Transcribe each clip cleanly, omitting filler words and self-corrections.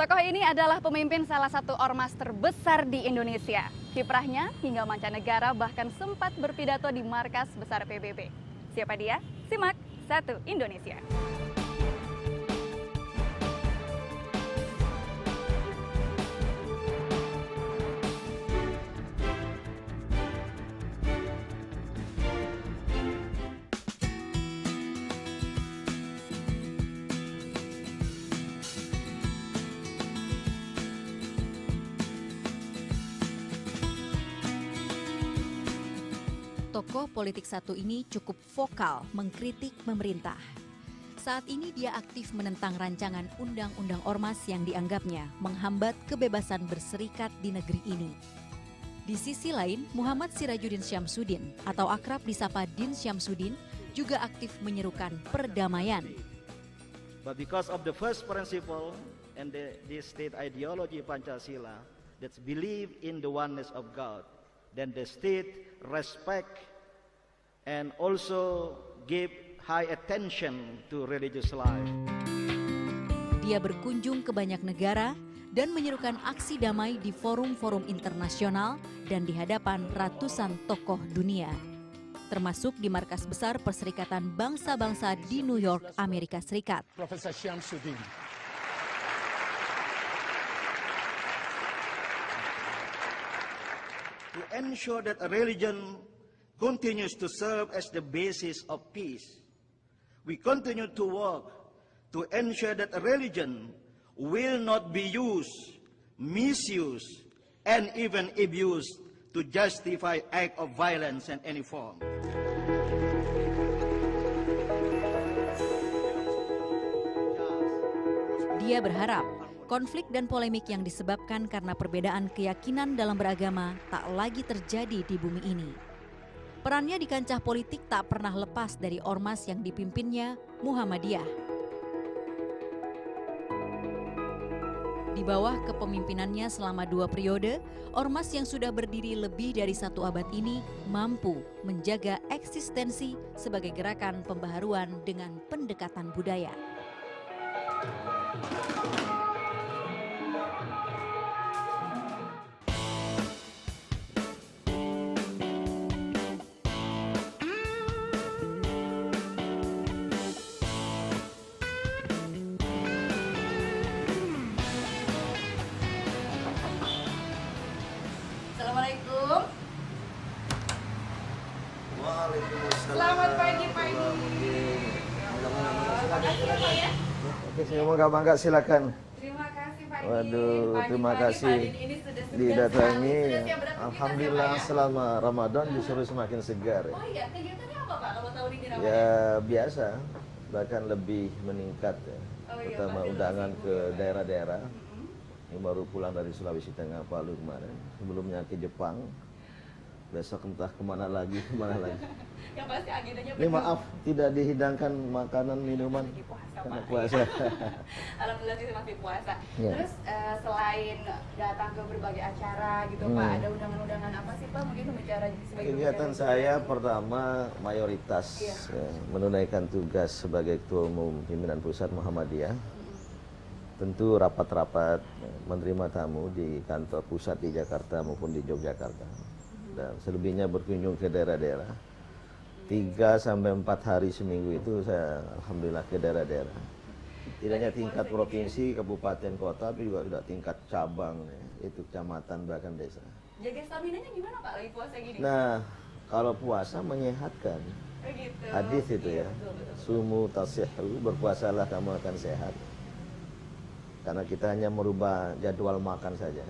Tokoh ini adalah pemimpin salah satu ormas terbesar di Indonesia. Kiprahnya hingga mancanegara bahkan sempat berpidato di markas besar PBB. Siapa dia? Simak Satu Indonesia. Tokoh politik satu ini cukup vokal mengkritik pemerintah. Saat ini dia aktif menentang rancangan undang-undang ormas yang dianggapnya menghambat kebebasan berserikat di negeri ini. Di sisi lain, Muhammad Sirajuddin Syamsuddin atau akrab disapa Din Syamsuddin juga aktif menyerukan perdamaian. But because of the first principle and the state ideology Pancasila that believe in the oneness of God, then the state respect and also give high attention to religious life. Dia berkunjung ke banyak negara dan menyerukan aksi damai di forum-forum internasional dan di hadapan ratusan tokoh dunia, termasuk di markas besar Perserikatan Bangsa-Bangsa di New York, Amerika Serikat. Profesor Syamsuddin. To ensure that a religion continues to serve as the basis of peace, we continue to work to ensure that a religion will not be used, misused, and even abused to justify act of violence in any form. Dia berharap konflik dan polemik yang disebabkan karena perbedaan keyakinan dalam beragama tak lagi terjadi di bumi ini. Perannya di kancah politik tak pernah lepas dari ormas yang dipimpinnya, Muhammadiyah. Di bawah kepemimpinannya selama 2 periode, ormas yang sudah berdiri lebih dari 1 abad ini mampu menjaga eksistensi sebagai gerakan pembaharuan dengan pendekatan budaya. Assalamualaikum. Waalaikumsalam. Selamat pagi Pak Edi. Makasih ya Pak ya. Oke, saya bangga silakan. Terima kasih Pak Edi. Waduh, Pagi-pagi terima Pak kasih Edi ini sudah segar didatangi. sekali. Sudah siap beraktivitas Alhamdulillah ya, Pak ya? selama Ramadan justru semakin segar. Oh iya, kegiatannya apa Pak kalau tahun ini Ramadan? Ya biasa, bahkan lebih meningkat ya. Oh iya, Pertama pasti undangan lebih ke sibuk ya. daerah-daerah. Yang baru pulang dari Sulawesi Tengah, Palu kemarin. Sebelumnya ke Jepang. Besok entah kemana lagi. Yang pasti agendanya Ini maaf tidak dihidangkan makanan minuman lagi puasa karena Pak. puasa. Alhamdulillah sih masih puasa. Ya. Terus selain datang ke berbagai acara gitu Pak, ada undangan-undangan apa sih Pak? Mungkin pembicara sebagai Kegiatan pembicara saya juga. pertama mayoritas Iya. menunaikan tugas sebagai Ketua Umum Pimpinan Pusat Muhammadiyah. Tentu rapat-rapat menerima tamu di kantor pusat di Jakarta maupun di Yogyakarta. Dan selebihnya berkunjung ke daerah-daerah. 3 sampai 4 hari seminggu itu saya alhamdulillah ke daerah-daerah. Tidak hanya tingkat provinsi, kabupaten, kota, tapi juga tingkat cabang, itu kecamatan bahkan desa. Jaga stamina-nya gimana Pak lagi puasa gini? Nah, kalau puasa menyehatkan. Begitu. Hadis itu Iya, ya. betul. Sumu tasihhu, berpuasalah kamu akan sehat. Karena kita hanya merubah jadwal makan saja.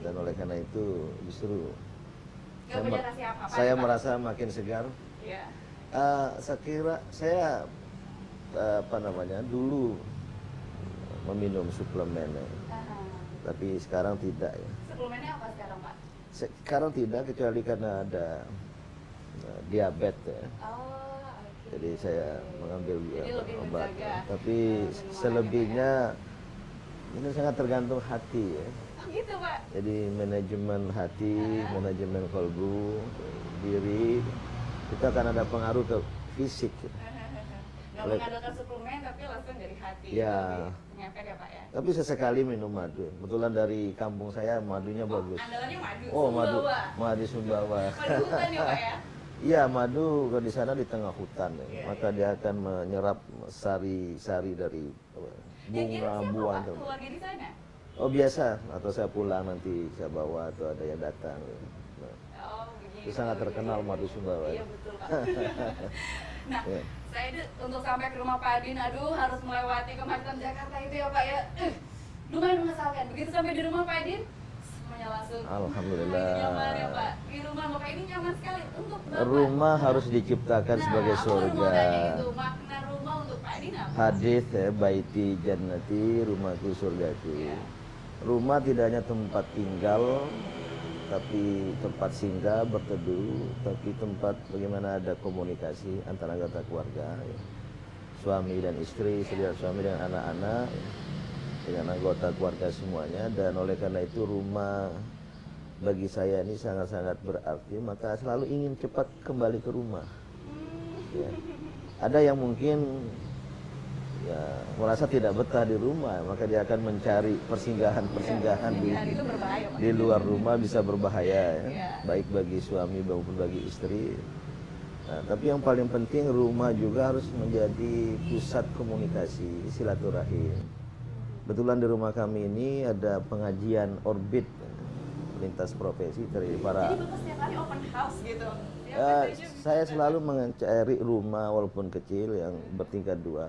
Dan oleh karena itu justru Nggak punya rahasia apa-apa saya nih, Pak? merasa makin segar. Iya. Saya kira saya dulu meminum suplemen, tapi sekarang tidak ya. Suplemennya apa sekarang Pak? Sekarang tidak kecuali karena ada diabetes ya. Oh, oke. Jadi saya mengambil Jadi lebih obat. menjaga. Tapi minuman selebihnya ini sangat tergantung hati ya. Oh gitu Pak. Jadi manajemen hati, manajemen kalbu, diri, itu akan ada pengaruh ke fisik. Nggak mengandalkan suplemen tapi langsung dari hati. Ya. Ngefek ya Pak ya. Tapi sesekali minum madu. Kebetulan dari kampung saya madunya bagus. Andalannya madu. Oh, madu, Sumbawa. madu Sumbawa. Madu hutan ya Pak ya. Iya, madu kalau di sana di tengah hutan, ya. Iya, Maka dia akan menyerap sari-sari dari Yang kirim bunga siapa buah. Pak? Keluarga di sana? Oh biasa, atau saya pulang nanti saya bawa atau ada yang datang. Nah, Oh begitu. itu sangat terkenal madu Sumbawa. Iya Ya. betul Pak. Nah, Ya. saya itu untuk sampai ke rumah Pak Adin, aduh harus melewati kemacetan Jakarta itu ya Pak ya. Lumayan mengesalkan. Begitu sampai di rumah Pak Adin, semuanya langsung. Alhamdulillah. Nyaman ya Pak. Di rumah Bapak ini nyaman sekali untuk Bapak. Rumah harus diciptakan sebagai Aku baru mau surga. tanya itu, makna rumah untuk Pak Adin apa? Hadis ya, baiti jannati, rumahku surgaku. Ya. Rumah tidak hanya tempat tinggal, tapi tempat singgah, berteduh, tapi tempat bagaimana ada komunikasi antara anggota keluarga, ya. Suami dan istri, saudara suami dengan anak-anak, ya. Dengan anggota keluarga semuanya. Dan oleh karena itu rumah bagi saya ini sangat-sangat berarti, maka selalu ingin cepat kembali ke rumah. Ya. Ada yang mungkin ya merasa tidak betah di rumah, maka dia akan mencari persinggahan Itu berbahaya Pak. di luar rumah, bisa berbahaya ya, Ya. baik bagi suami maupun bagi istri. Nah, tapi yang paling penting rumah juga harus menjadi pusat komunikasi silaturahim. Kebetulan di rumah kami ini ada pengajian orbit lintas profesi dari para. Jadi Bapak setiap hari open house gitu. Saya selalu mencari rumah walaupun kecil yang bertingkat 2.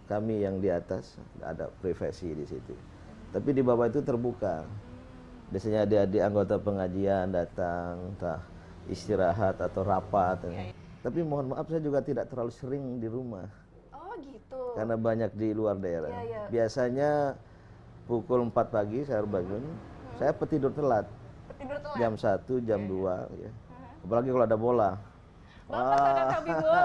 Kami yang di atas ada privasi di situ. Tapi di bawah itu terbuka. Biasanya adik-adik anggota pengajian datang, entah istirahat atau rapat. Tapi mohon maaf saya juga tidak terlalu sering di rumah Oh gitu. karena banyak di luar daerah. Iya, iya. Biasanya pukul 4 pagi saya harus bangun. Saya petidur telat. Tidur telat. Jam 1, jam 2 ya. Apalagi kalau ada bola. Bapak sangat hobi bola.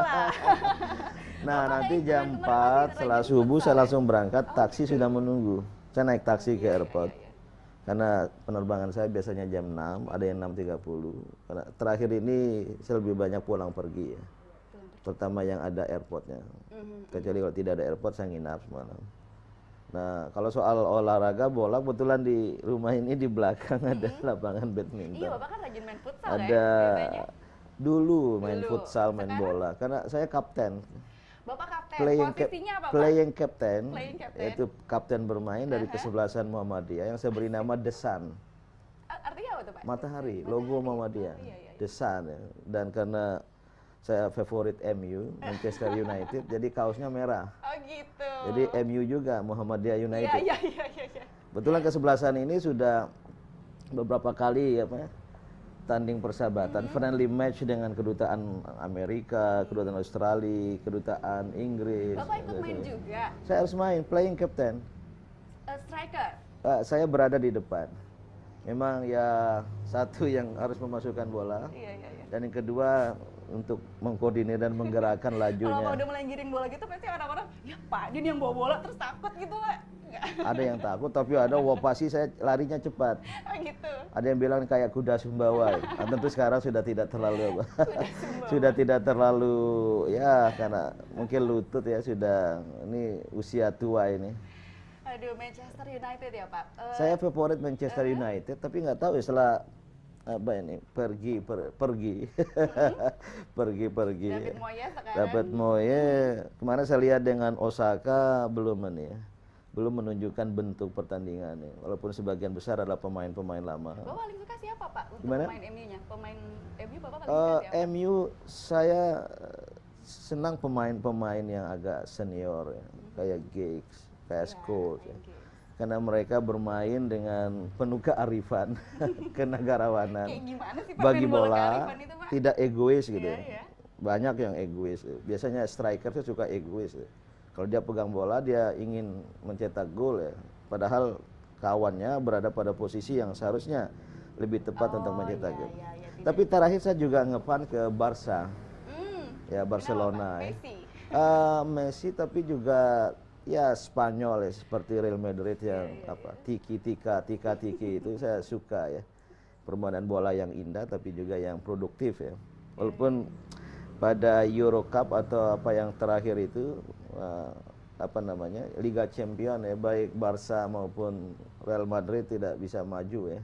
Nah, Bapak nanti kayak jam kemarin-kemarin 4 masih setelah rajin subuh futsal saya ya? langsung berangkat, taksi sudah menunggu. Saya naik taksi ke airport. Iya. Karena penerbangan saya biasanya jam 6, ada yang 6.30. Karena terakhir ini saya lebih banyak pulang pergi ya. Terutama yang ada airportnya. Kecuali kalau tidak ada airport saya nginap semalam. Nah, kalau soal olahraga bola, kebetulan di rumah ini di belakang ada lapangan badminton. Iya, Bapak kan rajin main futsal Ada ya biasanya. dulu main Dulu. futsal, main Sekarang? bola. Karena saya kapten. Bapak kapten. Playing Posisinya apa Pak? playing captain, Playing captain. yaitu kapten bermain dari kesebelasan Muhammadiyah yang saya beri nama The Sun, Artinya apa tuh Pak? matahari, logo Muhammadiyah, iya, iya. The Sun ya. Dan karena saya favorit MU, Manchester United, jadi kaosnya merah. Oh gitu. Jadi MU juga, Muhammadiyah Iya, United. iya, iya, iya. Betulan kesebelasan ini sudah beberapa kali apa ya, tanding persahabatan, friendly match dengan kedutaan Amerika, kedutaan Australia, kedutaan Inggris. Bapak ikut main juga. Saya harus main, playing captain. Striker. Saya berada di depan. Memang ya satu yang harus memasukkan bola, Iya, iya, iya. dan yang kedua untuk mengkoordinir dan menggerakkan Kalau Pak lajunya. udah mulai giring bola gitu pasti orang-orang, ya Pak Adin yang bawa bola terus takut gitu Pak. Enggak. Ada yang takut, tapi ada pasti saya larinya cepat. Oh gitu. Ada yang bilang kayak kuda Sumbawa. Nah, tentu sekarang sudah tidak terlalu sudah tidak terlalu ya, karena mungkin lutut ya sudah, ini usia tua ini. Aduh, Manchester United ya Pak. Saya favorit Manchester United, tapi nggak tahu ya setelah apa ini pergi. David Moyes sekarang. David Moyes kemarin saya lihat dengan Osaka belum ini ya, belum menunjukkan bentuk pertandingan ya. Walaupun sebagian besar adalah pemain-pemain lama. Bapak paling suka siapa Pak untuk Gimana? pemain MU-nya? Pemain MU Bapak paling suka siapa? MU saya senang pemain-pemain yang agak senior ya, kayak Giggs, kayak Scholes ya. Karena mereka bermain dengan penuh kearifan, kenegarawanan. Kayak gimana sih Pak Bagi main bola bola kearifan itu Pak? tidak egois gitu. Iya, ya. iya. Banyak yang egois. Biasanya striker itu suka egois. Ya. Kalau dia pegang bola dia ingin mencetak gol ya. Padahal kawannya berada pada posisi yang seharusnya lebih tepat untuk mencetak gol. iya, iya, tidak. Tapi terakhir saya juga ngefan ke Barca. Hmm, Ya Barcelona. kenapa, Pak? Ya. Messi. Messi tapi juga ya Spanyol ya, seperti Real Madrid yang apa tiki itu saya suka ya. Permainan bola yang indah tapi juga yang produktif ya. Walaupun pada Euro Cup atau apa yang terakhir itu apa namanya Liga Champion ya, baik Barca maupun Real Madrid tidak bisa maju ya,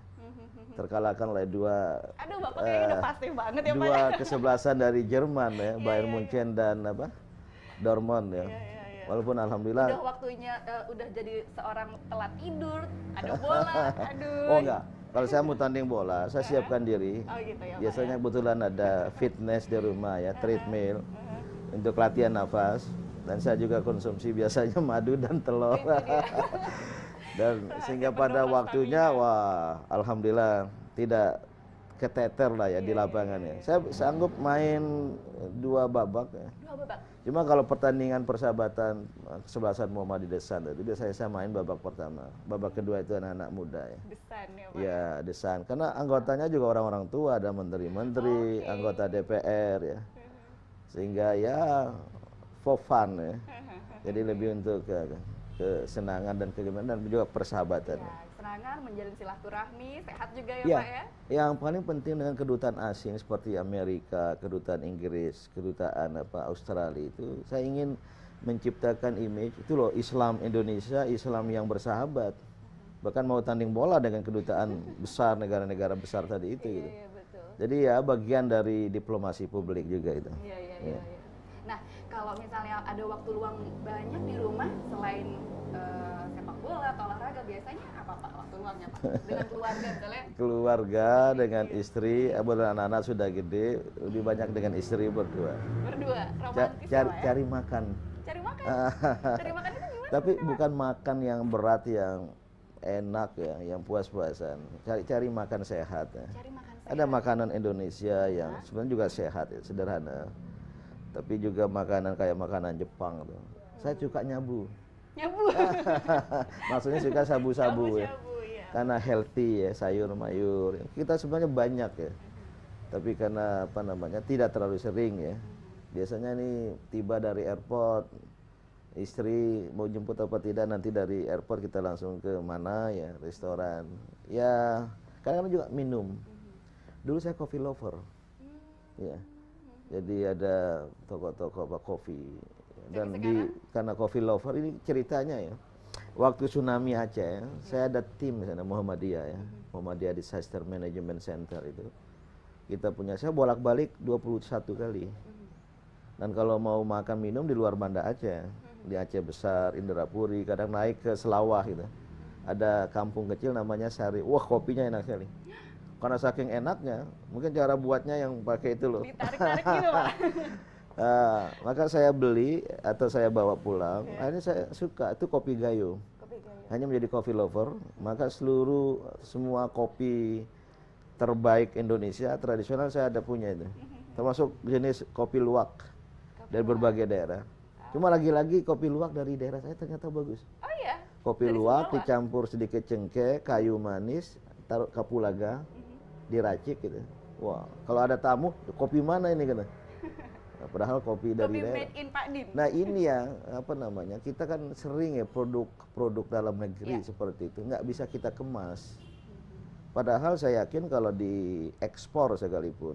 terkalahkan oleh dua Aduh, Bapak kayaknya udah pasti banget ya Pak. dua kesebelasan dari Jerman ya, Bayern Munchen dan apa Dortmund ya. Walaupun alhamdulillah Udah waktunya udah jadi seorang telat tidur, ada bola, aduh. oh enggak, kalau saya mau tanding bola saya siapkan diri. Oh gitu ya Pak. Biasanya kebetulan ada fitness di rumah ya, treadmill untuk latihan nafas, dan saya juga konsumsi biasanya madu dan telur. Dan sehingga pada waktunya wah alhamdulillah tidak keteter lah ya di lapangannya. Saya sanggup main 2 babak ya. 2 babak. Cuma kalau pertandingan persahabatan kesebelasan Muhammadiyah Desan itu biasanya saya main babak pertama. Babak kedua itu anak-anak muda ya. Desan ya Pak. Ya, Desan. Karena anggotanya juga orang-orang tua, ada menteri-menteri, anggota DPR ya. Sehingga ya for fun ya. Jadi lebih untuk kesenangan dan kegembiraan dan juga persahabatan. Ya, kesenangan, menjalin silaturahmi, sehat juga ya Ya, Pak ya. yang paling penting dengan kedutaan asing seperti Amerika, kedutaan Inggris, kedutaan Australia itu, saya ingin menciptakan image itu loh, Islam Indonesia, Islam yang bersahabat. Bahkan mau tanding bola dengan kedutaan besar negara-negara besar tadi itu gitu. Iya, betul. Jadi ya bagian dari diplomasi publik juga itu. Iya. Nah, kalau misalnya ada waktu luang banyak di rumah selain sepak bola atau olahraga, biasanya apa Pak waktu luangnya Pak? Dengan keluarga misalnya? Keluarga dengan istri, anak-anak sudah gede, lebih banyak dengan istri berdua. Berdua, romantis Cari, Pak ya? cari makan. Cari makan? Cari makan itu gimana? Tapi bukan makan yang berat, yang enak ya, yang puas-puasan. Cari makan sehat ya. Cari makan sehat. Ada makanan Indonesia yang sebenarnya juga sehat ya, sederhana. Tapi juga makanan kayak makanan Jepang tuh. Saya suka nyabu. Nyabu. Maksudnya suka sabu-sabu ya. Ya. Karena healthy ya, sayur mayur. Kita sebenarnya banyak ya. Tapi karena apa namanya tidak terlalu sering ya. Biasanya nih tiba dari airport, istri mau jemput apa tidak, nanti dari airport kita langsung ke mana ya, restoran. Ya, kadang-kadang juga minum. Dulu saya coffee lover. Ya. Jadi ada toko-toko kopi. Dan karena coffee lover ini ceritanya ya. Waktu tsunami Aceh, saya ada tim di sana Muhammadiyah ya. Muhammadiyah Disaster Management Center itu. Kita punya, saya bolak-balik 21 kali. Dan kalau mau makan minum di luar Banda Aceh, di Aceh Besar, Indrapuri, kadang naik ke Selawah gitu. Ada kampung kecil namanya Sari. Wah, kopinya enak sekali. Karena saking enaknya, mungkin cara buatnya yang pakai itu loh. Ditarik-tarik gitu Pak. Maka saya beli atau saya bawa pulang. Akhirnya saya suka itu kopi gayo. Hanya menjadi coffee lover, maka semua kopi terbaik Indonesia tradisional saya ada punya itu. Termasuk jenis kopi luwak dari berbagai daerah. Cuma lagi-lagi kopi luwak dari daerah saya ternyata bagus. Oh iya. Kopi luwak dicampur sedikit cengkeh, kayu manis, taruh kapulaga, diracik gitu. Wah, kalau ada tamu, kopi mana ini kata? Nah, padahal kopi dari Kopi daerah. made in Pak Din. Nah ini yang apa namanya, kita kan sering ya produk dalam negeri seperti itu nggak bisa kita kemas. Padahal saya yakin kalau diekspor sekalipun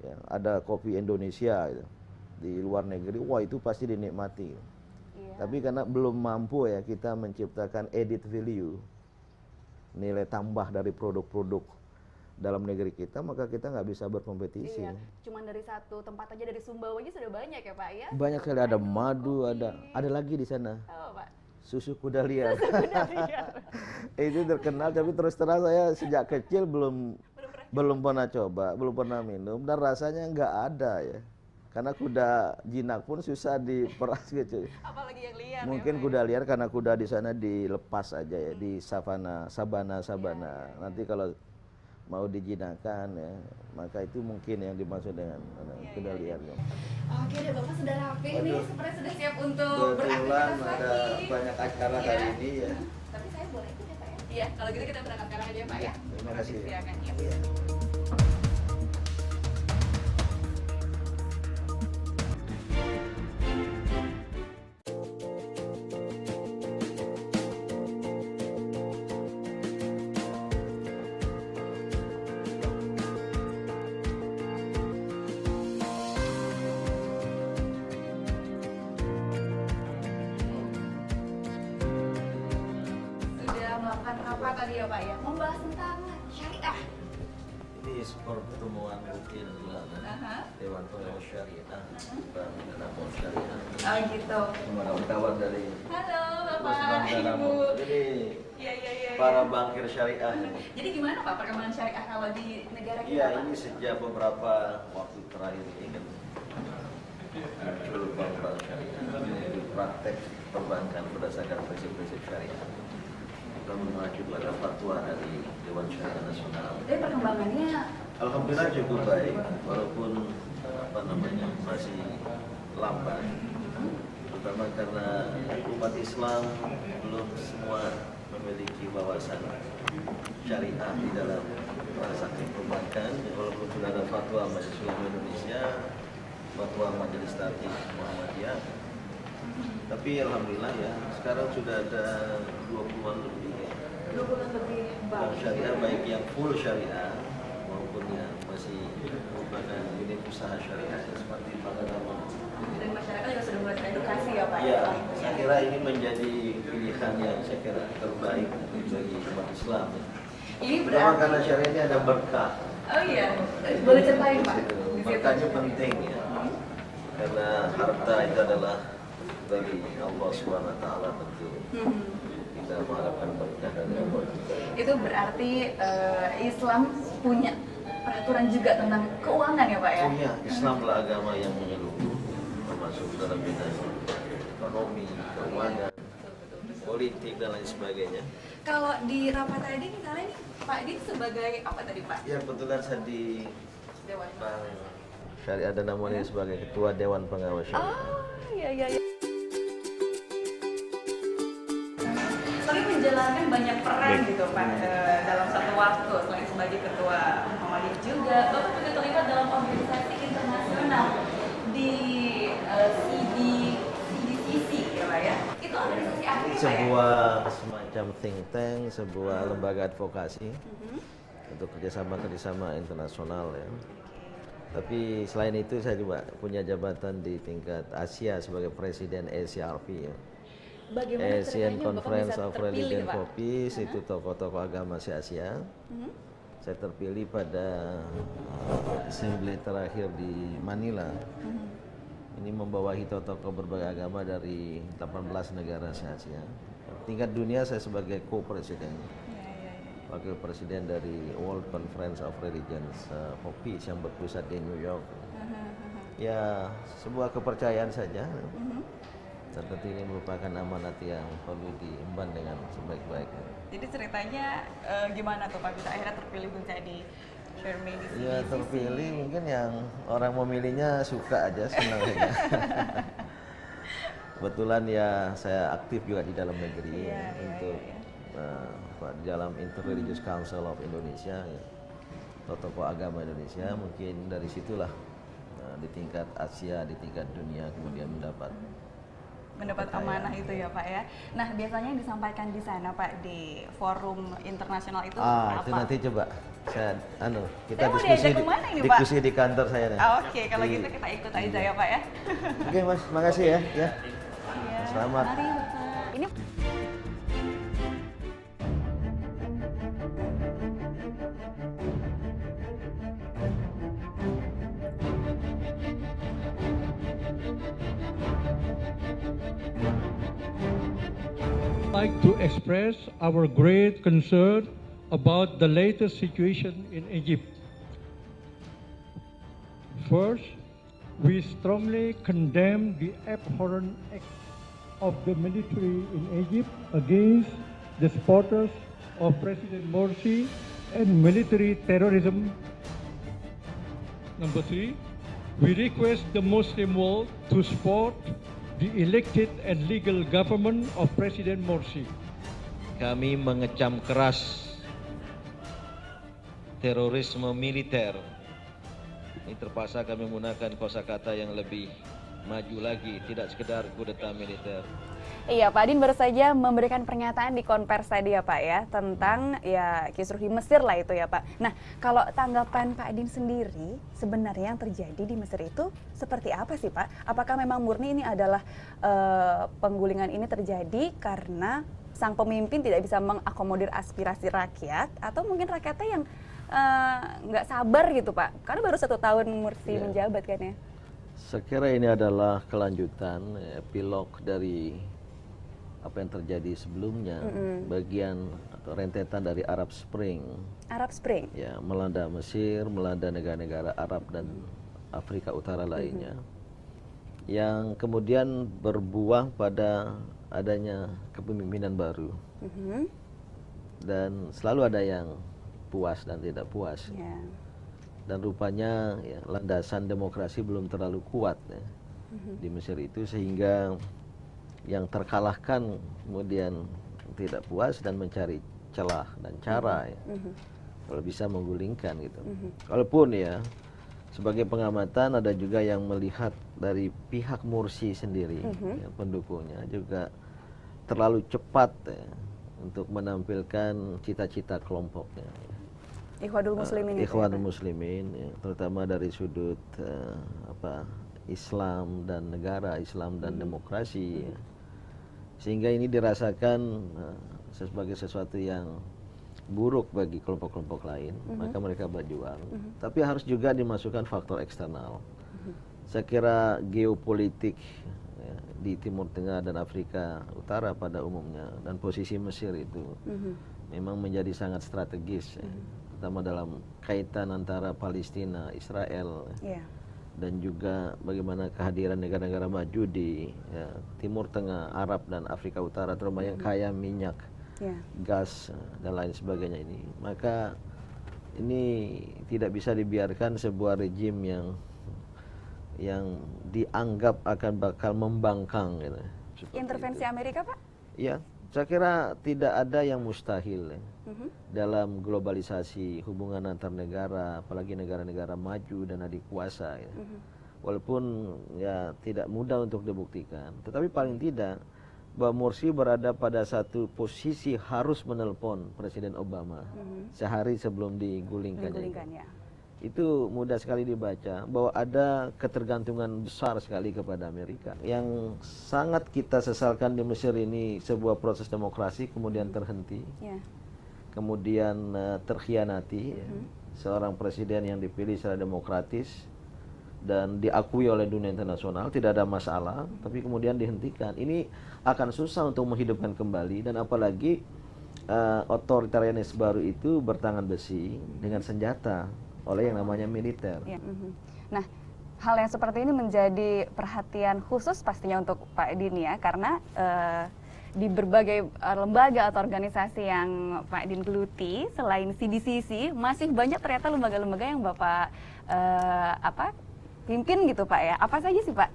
ya, ada kopi Indonesia gitu, di luar negeri, wah itu pasti dinikmati. Iya. Tapi karena belum mampu ya kita menciptakan added value, nilai tambah dari produk-produk dalam negeri kita, maka kita nggak bisa berkompetisi. Iya. Cuman dari satu tempat aja, dari Sumbawa aja sudah banyak ya Pak ya? Banyak sekali, ada madu, ada lagi di sana. Oh Pak. Susu kuda liar. Itu terkenal, tapi terus terang saya sejak kecil belum pernah coba, belum pernah minum, dan rasanya nggak ada ya. Karena kuda jinak pun susah diperas gitu. Apalagi yang liar. Mungkin ya, kuda liar karena kuda di sana dilepas aja ya, di sabana. Nanti kalau mau dijinakkan ya, maka itu mungkin yang dimaksud dengan kuda liar. Oke deh, Bapak sudah rapi nih, seperti sudah siap untuk Kebetulan beraktivitas ada lagi. banyak acara hari ini ya. Tapi saya boleh ikut ya Pak ya? Iya, kalau gitu kita berangkat sekarang aja ya Pak ya. Terima kasih. Silakan ya. Iya. tadi ya Pak ya, membahas tentang syariah. Ini pertemuan rutin bulanan Dewan Pengawas Syariah dan Pengawas Syariah. Oh gitu. Kawan-kawan dari Halo Bapak, Osman dan Ibu. Amor. Ini Iya. para bankir syariah. Jadi gimana Pak perkembangan syariah kalau di negara kita Iya, Pak? ini sejak beberapa waktu terakhir ini kan muncul bank-bank syariah. Ini praktek perbankan berdasarkan prinsip-prinsip syariah. Kita mengacu pada fatwa dari Dewan Syariah Nasional. Jadi perkembangannya Alhamdulillah cukup baik, walaupun masih lambat. Terutama karena umat Islam belum semua memiliki wawasan syariah di dalam transaksi perbankan. Walaupun sudah ada fatwa Majelis Ulama Indonesia, fatwa Majelis Tarjih Muhammadiyah, tapi alhamdulillah ya sekarang sudah ada 20-an lebih bank syariah, baik yang full syariah maupun yang masih merupakan unit usaha syariah seperti Bank Danamon. dan masyarakat juga sudah mulai teredukasi ya Pak? Ya, saya kira ini menjadi pilihan yang saya kira terbaik bagi umat Islam. Ini Pertama berarti, karena syariah ini ada berkah. oh iya, boleh ceritain Pak? Gitu. Di situ. Berkahnya penting ya, karena harta itu adalah dari Allah SWT tentu. Kita mengharapkan berkah dari Allah. Itu berarti Islam punya peraturan juga tentang keuangan ya Pak ya? Oh iya, Islamlah agama yang menyeluruh, termasuk dalam bidang ekonomi, keuangan, politik dan lain sebagainya. Kalau di rapat tadi misalnya nih Pak Din sebagai apa tadi Pak? Ya kebetulan saya di Dewan. Bank Syariah dan Danamon ini sebagai Ketua Dewan Pengawas Syariah. Oh iya. Tapi menjalankan banyak peran gitu Pak dalam satu waktu, selain sebagai ketua Muhammadiyah juga, Bapak juga terlibat dalam organisasi internasional di CDCC ya Pak ya. Itu organisasi apa ya Pak ya? Sebuah semacam think tank, sebuah lembaga advokasi untuk kerjasama internasional ya. Tapi selain itu saya juga punya jabatan di tingkat Asia sebagai Presiden ACRP ya. Bagaimana Asian ceritanya Bapak Conference bisa of terpilih, Religion Pak? Fopis, itu tokoh-tokoh agama se-Asia. Saya terpilih pada assembly terakhir di Manila. Ini membawahi tokoh berbagai agama dari 18 negara se-Asia. Tingkat dunia saya sebagai co-presiden. Wakil presiden dari World Conference of Religions Fopis yang berpusat di New York. Ya, sebuah kepercayaan saja. Dan tentu ini merupakan amanat yang perlu diemban dengan sebaik-baiknya. Jadi ceritanya gimana tuh Pak bisa akhirnya terpilih menjadi chairman di sini? Ya terpilih mungkin yang orang memilihnya suka aja, senang aja. Kebetulan ya saya aktif juga di dalam negeri untuk di dalam Interreligious Council of Indonesia, ya, tokoh agama Indonesia. Mungkin dari situlah di tingkat Asia, di tingkat dunia kemudian mendapat amanah itu ya Pak ya. Nah biasanya yang disampaikan di sana Pak di forum internasional itu itu apa? nanti coba saya kita Saya mau diskusi diajak kemana ini, Pak? diskusi di kantor saya nih. Oke, kalau gitu kita ikut aja ya Pak ya. Oke Mas, makasih ya. Iya. Selamat. Mari Bapak. Ini like to express our great concern about the latest situation in Egypt. First, we strongly condemn the abhorrent acts of the military in Egypt against the supporters of President Morsi and military terrorism. Number three, we request the Muslim world to support the elected and legal government of President Morsi. Kami mengecam keras terorisme militer. Ini terpaksa kami menggunakan kosakata yang lebih maju lagi, tidak sekedar kudeta militer. Iya, Pak Din baru saja memberikan pernyataan di konvers tadi ya Pak ya, tentang ya kisruh di Mesir lah itu ya Pak. Nah, kalau tanggapan Pak Din sendiri, sebenarnya yang terjadi di Mesir itu seperti apa sih Pak? Apakah memang murni ini adalah penggulingan ini terjadi karena sang pemimpin tidak bisa mengakomodir aspirasi rakyat, atau mungkin rakyatnya yang nggak sabar gitu Pak, karena baru 1 tahun Mursi menjabat kan ya. Saya kira ini adalah kelanjutan, epilog dari apa yang terjadi sebelumnya, bagian atau rentetan dari Arab Spring. Arab Spring. Ya, melanda Mesir, melanda negara-negara Arab dan Afrika Utara lainnya, yang kemudian berbuah pada adanya kepemimpinan baru. Dan selalu ada yang puas dan tidak puas. Yeah. Dan rupanya ya, landasan demokrasi belum terlalu kuat ya, di Mesir itu, sehingga yang terkalahkan kemudian tidak puas dan mencari celah dan cara ya, kalau bisa menggulingkan gitu. Walaupun ya sebagai pengamatan ada juga yang melihat dari pihak Mursi sendiri, ya, pendukungnya juga terlalu cepat ya, untuk menampilkan cita-cita kelompoknya. Ya. Ikhwanul Muslimin. Ikhwanul Muslimin, ya, terutama dari sudut Islam dan negara, Islam dan demokrasi, ya. Sehingga ini dirasakan sebagai sesuatu yang buruk bagi kelompok-kelompok lain, maka mereka berjuang. Tapi harus juga dimasukkan faktor eksternal. Saya kira geopolitik ya, di Timur Tengah dan Afrika Utara pada umumnya, dan posisi Mesir itu memang menjadi sangat strategis ya, terutama dalam kaitan antara Palestina, Israel, dan juga bagaimana kehadiran negara-negara maju di ya, Timur Tengah, Arab dan Afrika Utara, terutama yang kaya minyak, gas dan lain sebagainya ini. Maka ini tidak bisa dibiarkan sebuah rejim yang dianggap akan bakal membangkang gitu. Intervensi Amerika Pak? Ya, saya kira tidak ada yang mustahil ya, dalam globalisasi hubungan antar negara, apalagi negara-negara maju dan adik kuasa ya. Walaupun ya tidak mudah untuk dibuktikan, tetapi paling tidak bahwa Mursi berada pada satu posisi harus menelpon Presiden Obama sehari sebelum digulingkan. Ya. Itu mudah sekali dibaca bahwa ada ketergantungan besar sekali kepada Amerika. Yang sangat kita sesalkan di Mesir ini, sebuah proses demokrasi kemudian terhenti, kemudian terkhianati. Seorang presiden yang dipilih secara demokratis dan diakui oleh dunia internasional, tidak ada masalah, tapi kemudian dihentikan. Ini akan susah untuk menghidupkan kembali, dan apalagi otoritarianis baru itu bertangan besi dengan senjata oleh yang namanya militer. Nah, hal yang seperti ini menjadi perhatian khusus pastinya untuk Pak Edin ya, karena di berbagai lembaga atau organisasi yang Pak Edin geluti, selain CDCC, masih banyak ternyata lembaga-lembaga yang Bapak pimpin gitu Pak ya. Apa saja sih Pak?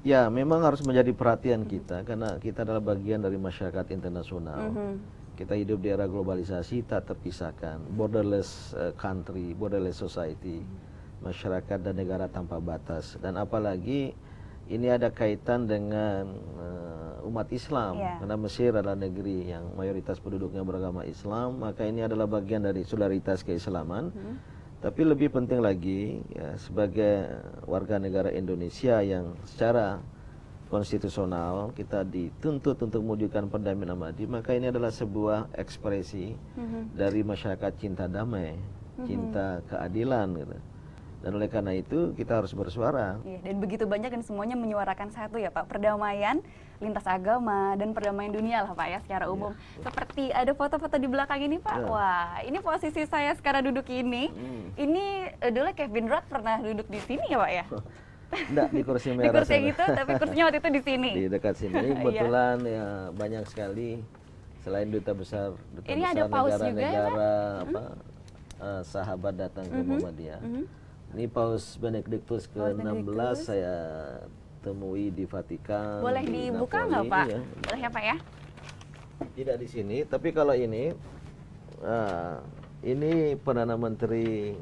Ya, memang harus menjadi perhatian kita, karena kita adalah bagian dari masyarakat internasional. Kita hidup di era globalisasi, tak terpisahkan, borderless country, borderless society, masyarakat dan negara tanpa batas. Dan apalagi ini ada kaitan dengan umat Islam, karena Mesir adalah negeri yang mayoritas penduduknya beragama Islam, maka ini adalah bagian dari solidaritas keislaman. Tapi lebih penting lagi, ya, sebagai warga negara Indonesia yang secara konstitusional kita dituntut untuk mewujudkan perdamaian abadi, maka ini adalah sebuah ekspresi dari masyarakat cinta damai, cinta keadilan gitu. Dan oleh karena itu kita harus bersuara. Dan begitu banyak dan semuanya menyuarakan satu ya Pak, perdamaian lintas agama dan perdamaian dunia lah Pak ya secara umum. Seperti ada foto-foto di belakang ini Pak. Wah, ini posisi saya sekarang duduk ini. Ini dulu Kevin Rudd pernah duduk di sini ya Pak ya? Enggak, di kursi merah. Di kursi yang itu, tapi kursinya waktu itu di sini. Di dekat sini. Kebetulan ya banyak sekali, selain duta besar ini ada paus negara-negara juga ya, sahabat datang ke Muhammadiyah. Ini Paus Benedictus ke-16 saya temui di Vatikan. Boleh di dibuka Napoli, nggak Pak? Ya. Boleh ya Pak ya? Tidak di sini, tapi kalau ini Perdana Menteri.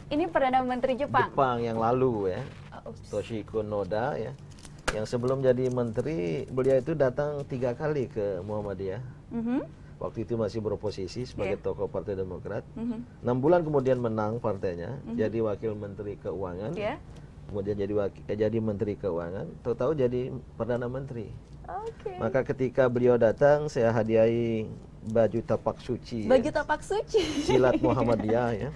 Ini Perdana Menteri Jepang. Jepang yang lalu ya, Toshiko Noda ya. Yang sebelum jadi menteri, beliau itu datang 3 kali ke Muhammadiyah. Waktu itu masih beroposisi sebagai tokoh Partai Demokrat. 6 bulan kemudian menang partainya, jadi wakil menteri keuangan. Kemudian jadi Menteri Keuangan, tahu-tahu jadi Perdana Menteri. Oke. Maka ketika beliau datang, saya hadiahi baju tapak suci. Baju ya. tapak suci. Silat Muhammadiyah ya.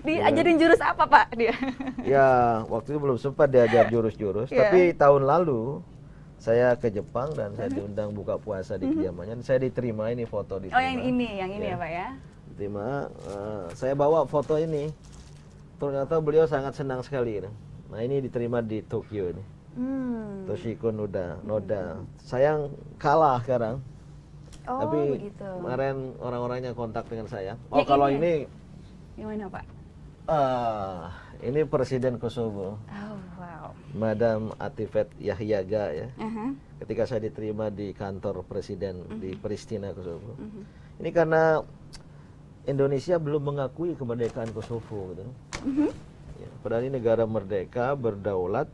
Diajarin jurus apa Pak dia? Ya, waktu itu belum sempat diajar jurus-jurus, Iya. tapi tahun lalu saya ke Jepang dan saya diundang buka puasa di kediamannya. Dan saya diterima, ini foto diterima. Oh yang ini Ya. ya Pak ya. Diterima, saya bawa foto ini. Ternyata beliau sangat senang sekali. Nah, ini diterima di Tokyo ini. Toshiko Noda. Sayang kalah sekarang. Oh Tapi begitu. kemarin orang-orangnya kontak dengan saya. Oh, Ya, kalau ini. ini Gimana Pak? ini Presiden Kosovo, Oh wow. Madam Atifet Yahyaga ya. Aha. Ketika saya diterima di kantor Presiden di Pristina, Kosovo. Ini karena Indonesia belum mengakui kemerdekaan Kosovo gitu. Ya, padahal ini negara merdeka, berdaulat,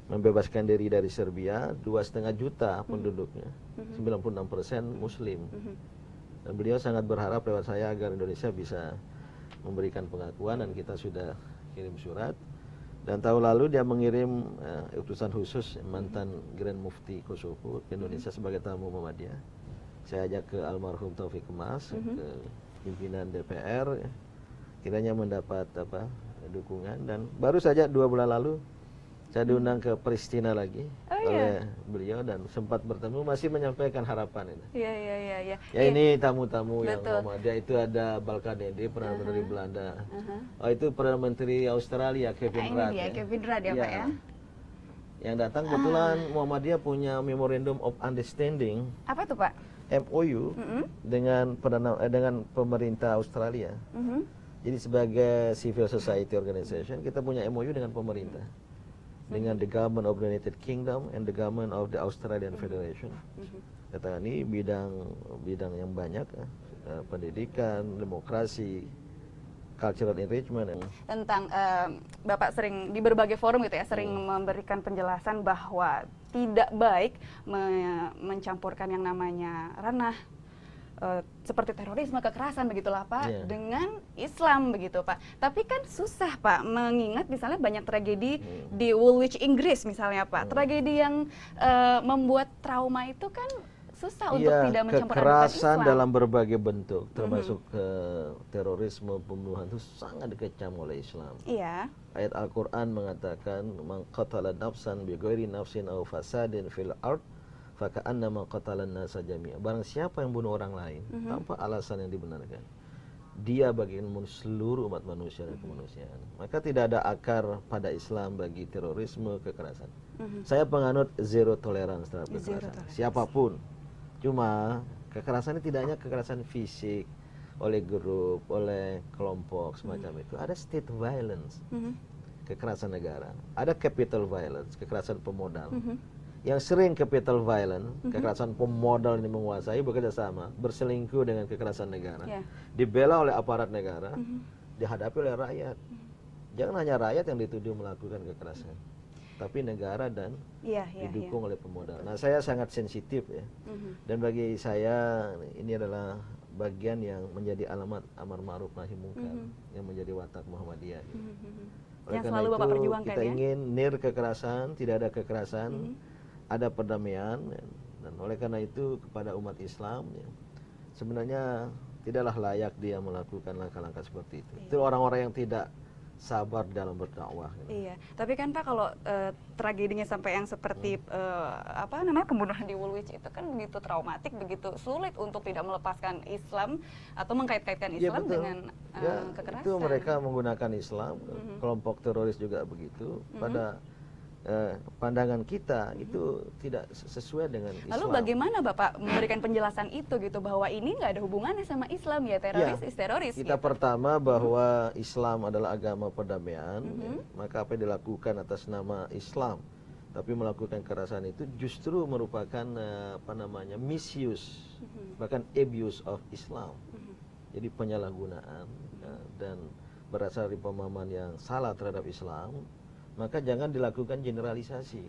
membebaskan diri dari Serbia, 2,5 juta penduduknya, 96% Muslim. Dan beliau sangat berharap lewat saya agar Indonesia bisa memberikan pengakuan, dan kita sudah kirim surat. Dan tahun lalu dia mengirim utusan khusus mantan Grand Mufti Kosovo ke Indonesia sebagai tamu Muhammadiyah. Saya ajak ke almarhum Taufik Kemas, ke pimpinan DPR, kiranya mendapat dukungan. Dan baru saja 2 bulan lalu saya diundang ke Pristina lagi oleh beliau dan sempat bertemu, masih menyampaikan harapan ini. Iya. Ya ini tamu-tamu yang Betul. Muhammadiyah, itu ada Balkanende, Perdana Menteri Belanda. Oh itu Perdana Menteri Australia, Kevin Ini Rudd. dia Kevin Rudd ya Pak ya. Yang datang kebetulan Muhammadiyah punya Memorandum of Understanding Apa tuh Pak? MOU dengan pemerintah Australia. Jadi sebagai civil society organization kita punya MOU dengan pemerintah, dengan the government of the United Kingdom and the government of the Australian Federation. Katakan ini bidang yang banyak, pendidikan, demokrasi, cultural enrichment. Tentang Bapak sering di berbagai forum gitu ya, sering memberikan penjelasan bahwa tidak baik mencampurkan yang namanya ranah seperti terorisme, kekerasan begitulah Pak, dengan Islam begitu Pak. Tapi kan susah Pak, mengingat misalnya banyak tragedi di Woolwich Inggris misalnya Pak. Tragedi yang membuat trauma itu kan susah untuk tidak mencampur adukan kekerasan Islam. dalam berbagai bentuk, termasuk terorisme, pembunuhan itu sangat dikecam oleh Islam. Iya. Ayat Al-Quran mengatakan, "Man qatala nafsan bighairi nafsin aw fasadin fil ard, faka'annama qatalan nasa jami'a." Barang siapa yang bunuh orang lain tanpa alasan yang dibenarkan, dia bagian seluruh umat manusia dan kemanusiaan. Maka tidak ada akar pada Islam bagi terorisme, kekerasan. Saya penganut zero tolerance terhadap kekerasan, siapapun. Cuma kekerasan ini tidak hanya kekerasan fisik oleh grup, oleh kelompok semacam itu. Ada state violence, kekerasan negara. Ada capital violence, kekerasan pemodal. Yang sering capital violence, kekerasan pemodal ini menguasai, bekerja sama, berselingkuh dengan kekerasan negara, dibela oleh aparat negara, dihadapi oleh rakyat. Jangan hanya rakyat yang dituduh melakukan kekerasan, tapi negara dan didukung oleh pemodal. Nah, saya sangat sensitif ya. Dan bagi saya ini adalah bagian yang menjadi alamat amar ma'ruf nahi munkar, yang menjadi watak Muhammadiyah. Oleh Yang karena selalu Bapak itu perjuangkan kita ya. ingin nir kekerasan, tidak ada kekerasan, ada perdamaian. Dan oleh karena itu kepada umat Islam ya, sebenarnya tidaklah layak dia melakukan langkah-langkah seperti itu. Itu orang-orang yang tidak sabar dalam berdakwah. Iya, tapi kan Pak kalau tragedinya sampai yang seperti pembunuhan di Woolwich itu kan begitu traumatik, begitu sulit untuk tidak melepaskan Islam atau mengkait-kaitkan Islam dengan kekerasan. Itu mereka menggunakan Islam, kelompok teroris juga begitu. Pada pandangan kita itu tidak sesuai dengan Islam. Lalu bagaimana Bapak memberikan penjelasan itu gitu, bahwa ini nggak ada hubungannya sama Islam ya, teroris is teroris. Kita gitu. pertama bahwa Islam adalah agama perdamaian, maka apa yang dilakukan atas nama Islam tapi melakukan kekerasan itu justru merupakan misuse, bahkan abuse of Islam. Jadi penyalahgunaan dan berasal dari pemahaman yang salah terhadap Islam. Maka jangan dilakukan generalisasi.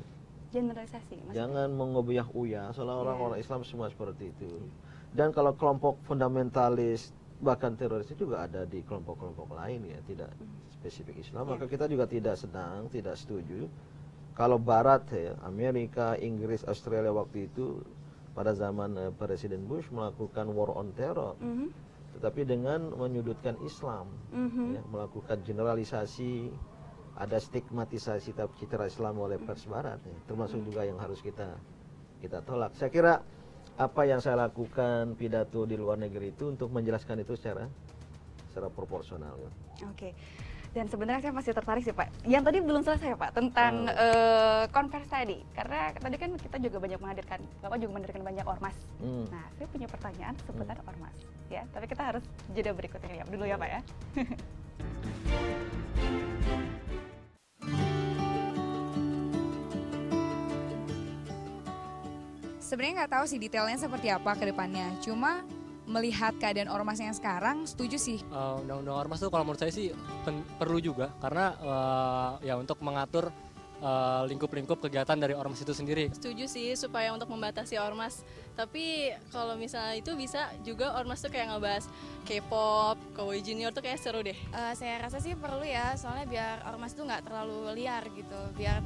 Generalisasi. Jangan mengoyah-uyah seolah orang Islam semua seperti itu. Dan kalau kelompok fundamentalis bahkan teroris itu juga ada di kelompok-kelompok lain ya, tidak spesifik Islam. Maka kita juga tidak senang, tidak setuju Kalau Barat ya, Amerika, Inggris, Australia waktu itu pada zaman Presiden Bush melakukan war on terror, tetapi dengan menyudutkan Islam, ya, melakukan generalisasi, ada stigmatisasi citra Islam oleh pers Barat, ya, termasuk juga yang harus kita tolak. Saya kira apa yang saya lakukan pidato di luar negeri itu untuk menjelaskan itu secara proporsional. Oke. Dan sebenarnya saya masih tertarik sih Pak. Yang tadi belum selesai Pak tentang konvers tadi. Karena tadi kan kita juga banyak menghadirkan, Bapak juga menghadirkan banyak ormas. Nah, saya punya pertanyaan seputar ormas. Ya, tapi kita harus jeda berikut ini dulu ya Pak ya. Sebenarnya nggak tahu sih detailnya seperti apa ke depannya. Cuma melihat keadaan ormas yang sekarang, setuju sih. Undang-undang ormas tuh kalau menurut saya sih perlu juga karena ya untuk mengatur lingkup-lingkup kegiatan dari ormas itu sendiri. Setuju sih supaya untuk membatasi ormas. Tapi kalau misalnya itu bisa juga ormas tuh kayak ngebahas K-pop, Cowboy Junior tuh kayak seru deh. Saya rasa sih perlu ya, soalnya biar ormas tuh nggak terlalu liar gitu, biar